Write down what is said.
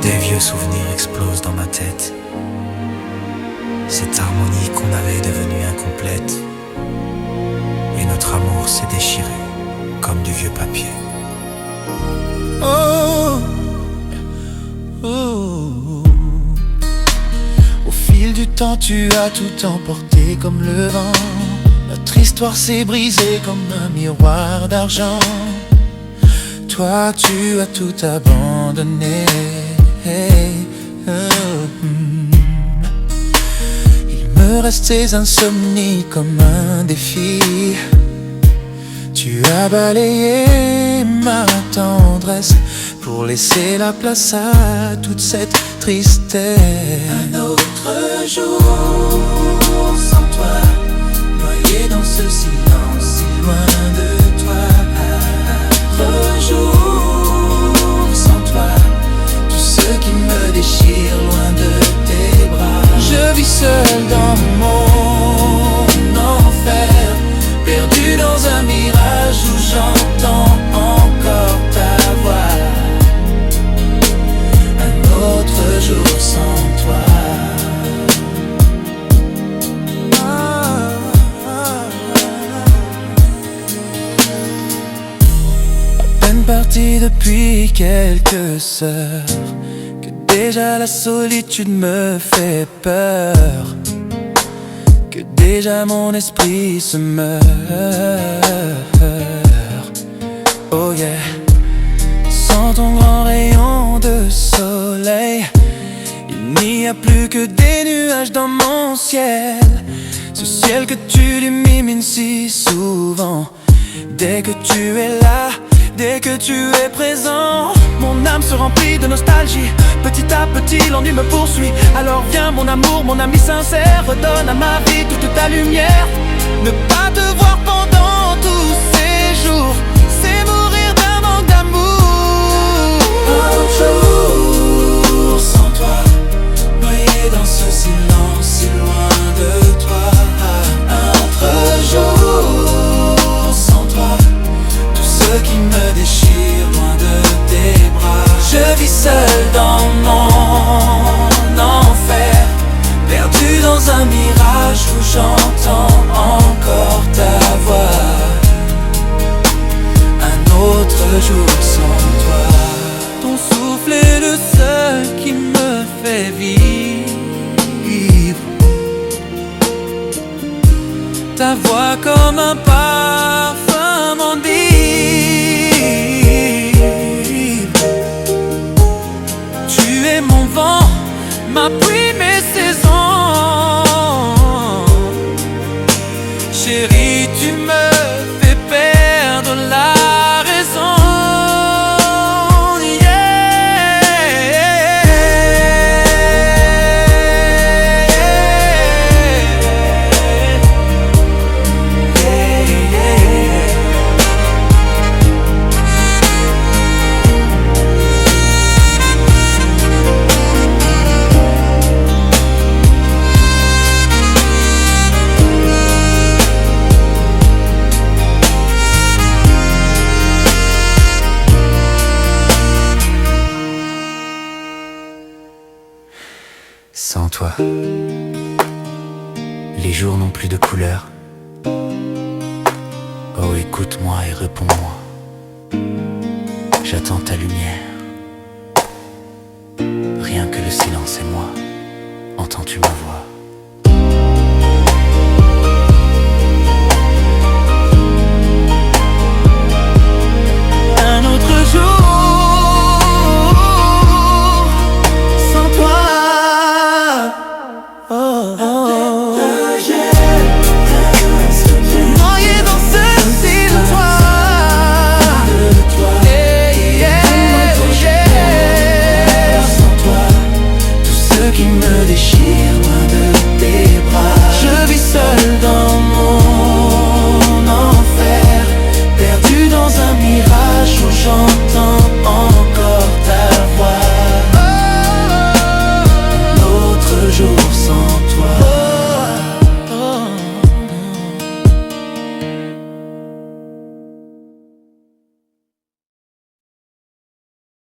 Des vieux souvenirs explosent dans ma tête. Cette harmonie qu'on avait devenue incomplète. Et notre amour s'est déchiré comme du vieux papier. Oh, oh. Au fil du temps tu as tout emporté comme le vent. Notre histoire s'est brisée comme un miroir d'argent. Toi tu as tout abandonné. Il me reste ces insomnies comme un défi. Tu as balayé ma tendresse pour laisser la place à toute cette tristesse. Un autre jour sans toi, noyé dans ce silence si loin de toi. Un autre jour sans toi, tout ce qui me déchire loin de tes bras. Je vis seul dans mon enfer, perdu dans un mirage où j'entends encore ta voix. Un autre jour sans toi. À peine parti depuis quelques heures, que déjà la solitude me fait peur, que déjà mon esprit se meurt. Oh yeah. Sans ton grand rayon de soleil, il n'y a plus que des nuages dans mon ciel. Ce ciel que tu illumines si souvent. Dès que tu es là, dès que tu es présent, mon âme se remplit de nostalgie. Petit à petit l'ennui me poursuit. Alors viens mon amour, mon ami sincère, redonne à ma vie toute ta lumière. Ne pas te voir pendant tous ces jours, c'est mourir d'un manque d'amour. Un jour sans toi, noyé dans ce silence si loin de toi. Un autre jour sans toi, tout ce qui me déchire loin de tes bras. Je vis seul dans mon enfer, perdu dans un mirage où j'entends encore ta voix. Un autre jour sans toi. Ton souffle est le seul qui me fait vivre. Ta voix comme un parfum m'enivre. Tu es mon vent, ma pluie, mes saisons. Chérie, tu me fais perdre la raison. Sans toi, les jours n'ont plus de couleur. Oh, écoute-moi et réponds-moi. J'attends ta lumière. Rien que le silence et moi. Entends-tu ma voix?